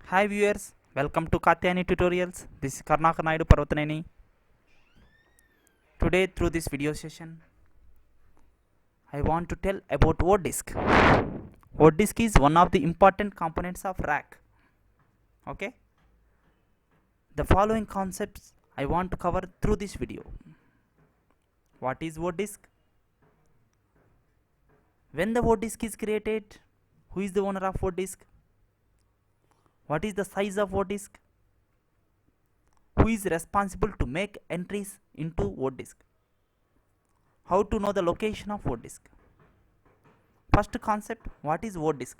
Hi viewers, welcome to Katyani Tutorials. This is Karnaka Naidu Parvataneni. Today through this video session, I want to tell about ODisk. ODisk is one of the important components of rack. Okay, the following concepts I want to cover through this video. What is ODisk? When the ODisk is created, who is the owner of ODisk? What is the size of ODisk? Who is responsible to make entries into ODisk? How to know the location of ODisk? First concept, what is ODisk?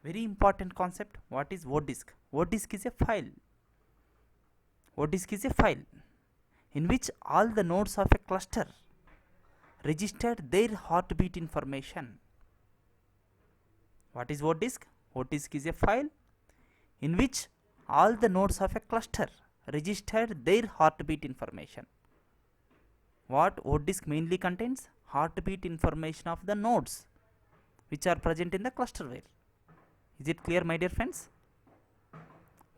Very important concept, what is ODisk? ODisk is a file. ODisk is a file in which all the nodes of a cluster registered their heartbeat information. What is ODisk? ODisk is a file in which all the nodes of a cluster registered their heartbeat information. What ODisk mainly contains? Heartbeat information of the nodes which are present in the clusterware. Is it clear, my dear friends?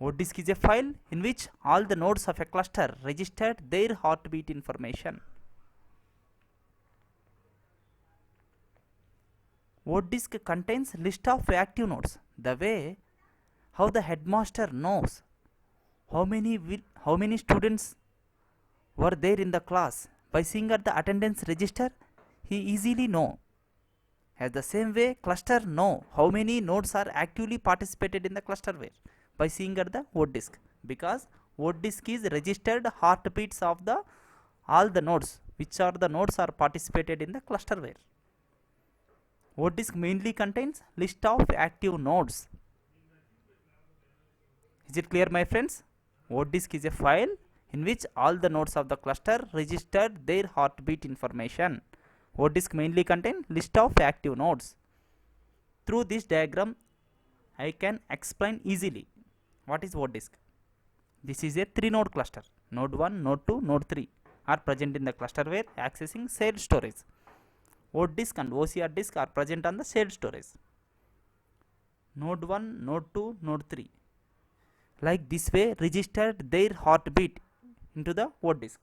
ODisk is a file in which all the nodes of a cluster registered their heartbeat information. ODisk contains list of active nodes. The way how the headmaster knows how many students were there in the class by seeing at the attendance register, he easily know. As the same way, cluster know how many nodes are actively participated in the clusterware by seeing at the ODisk, because ODisk is registered heartbeats of the all the nodes which are the nodes are participated in the clusterware. ODisk mainly contains list of active nodes. Is it clear, my friends? ODisk is a file in which all the nodes of the cluster registered their heartbeat information. ODisk mainly contains list of active nodes. Through this diagram, I can explain easily what is ODisk. This is a 3-node cluster. Node 1, Node 2, Node 3 are present in the clusterware accessing shared storage. ODisk and OCR disk are present on the shared storage. Node 1, Node 2, Node 3. Like this way registered their heartbeat into the ODisk.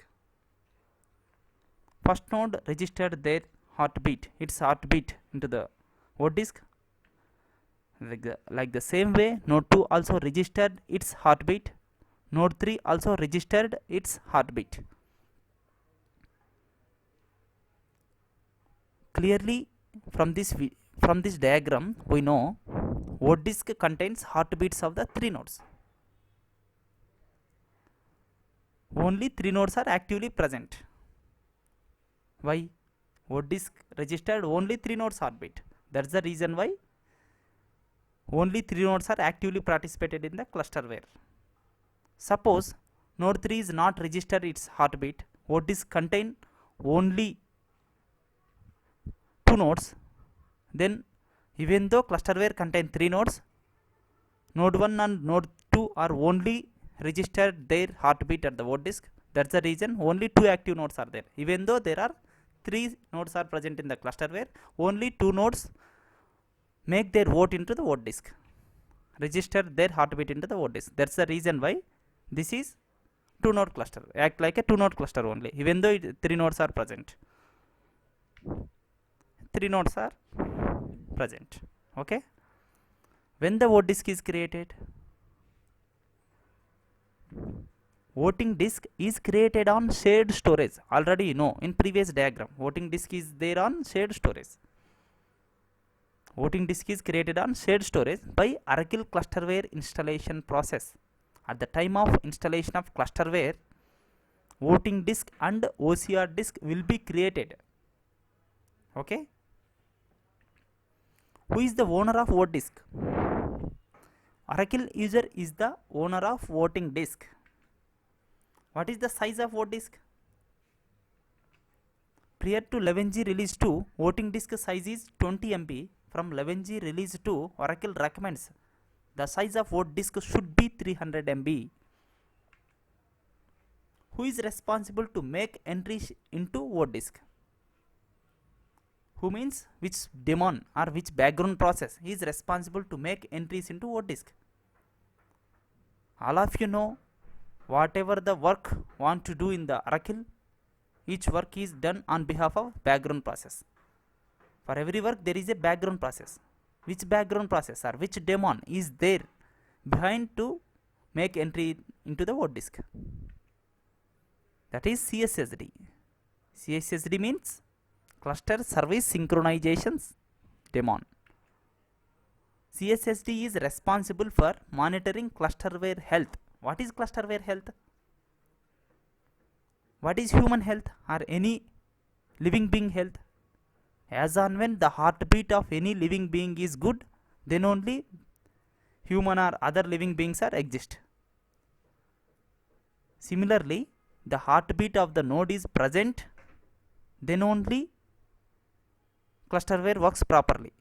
First node registered their heartbeat, its heartbeat into the ODisk. Like the same way, node 2 also registered its heartbeat. Node 3 also registered its heartbeat. Clearly, from this diagram, we know ODisk contains heartbeats of the 3 nodes. Only 3 nodes are actively present. Why? ODisk registered only 3 nodes heartbeat. That's the reason why only 3 nodes are actively participated in the clusterware. Suppose node 3 is not registered its heartbeat, ODisk contain only 2 nodes, then even though clusterware contain 3 nodes, node 1 and node 2 are only registered their heartbeat at the ODisk. That's the reason only 2 active nodes are there. Even though there are 3 nodes are present in the clusterware, only 2 nodes make their vote into the ODisk, register their heartbeat into the ODisk. That's the reason why this is 2-node cluster, act like a 2-node cluster only, even though 3 nodes are present. 3 nodes are present. Okay. When the ODisk is created, voting disk is created on shared storage. Already you know in previous diagram, voting disk is there on shared storage. Voting disk is created on shared storage by Oracle clusterware installation process. At the time of installation of clusterware, voting disk and OCR disk will be created. Okay. Who is the owner of ODisk? Oracle user is the owner of voting disk. What is the size of ODisk? Prior to 11G release 2, voting disk size is 20 MB. From 11G release 2, Oracle recommends the size of ODisk should be 300 MB. Who is responsible to make entries into ODisk? Who means which daemon or which background process is responsible to make entries into ODisk? All of you know, whatever the work want to do in the Oracle, each work is done on behalf of background process. For every work there is a background process. Which background process or which daemon is there behind to make entry into the word disk? That is CSSD. CSSD means Cluster Service Synchronizations Daemon. CSSD is responsible for monitoring clusterware health. What is clusterware health? What is human health or any living being health? As on when the heartbeat of any living being is good, then only human or other living beings are exist. Similarly, the heartbeat of the node is present, then only clusterware works properly.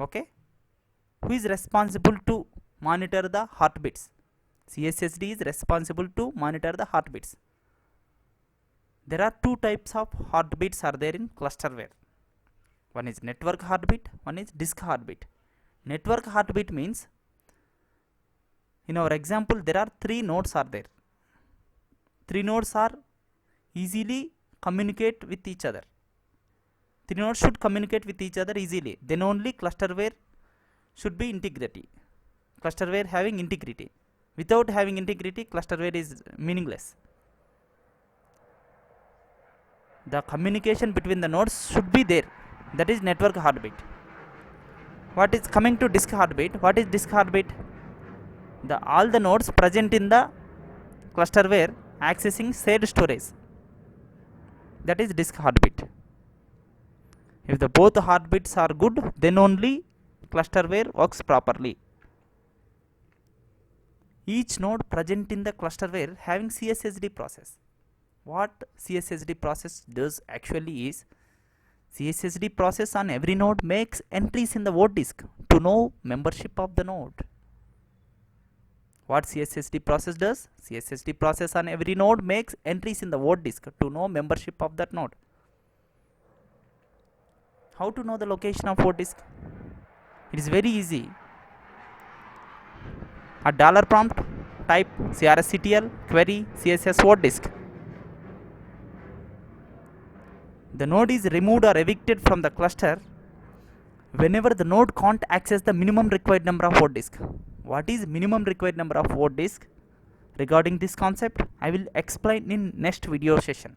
Okay? Who is responsible to monitor the heartbeats? CSSD is responsible to monitor the heartbeats. There are two types of heartbeats are there in clusterware. One is network heartbeat, one is disk heartbeat. Network heartbeat means, in our example, there are 3 nodes are there. 3 nodes are easily communicate with each other. 3 nodes should communicate with each other easily. Then only clusterware should be integrity. Clusterware having integrity. Without having integrity, clusterware is meaningless. The communication between the nodes should be there. That is network heartbeat. What is coming to disk heartbeat? What is disk heartbeat? All the nodes present in the clusterware accessing shared storage. That is disk heartbeat. If the both heartbeats are good, then only clusterware works properly. Each node present in the clusterware having CSSD process. What CSSD process does actually is, CSSD process on every node makes entries in the word disk to know membership of the node. What CSSD process does? CSSD process on every node makes entries in the word disk to know membership of that node. How to know the location of word disk? It is very easy. A dollar prompt, type CRSCTL query CSS word disk. The node is removed or evicted from the cluster whenever the node can't access the minimum required number of word disk. What is minimum required number of word disk? Regarding this concept, I will explain in next video session.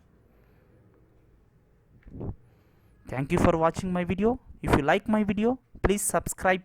Thank you for watching my video. If you like my video, please subscribe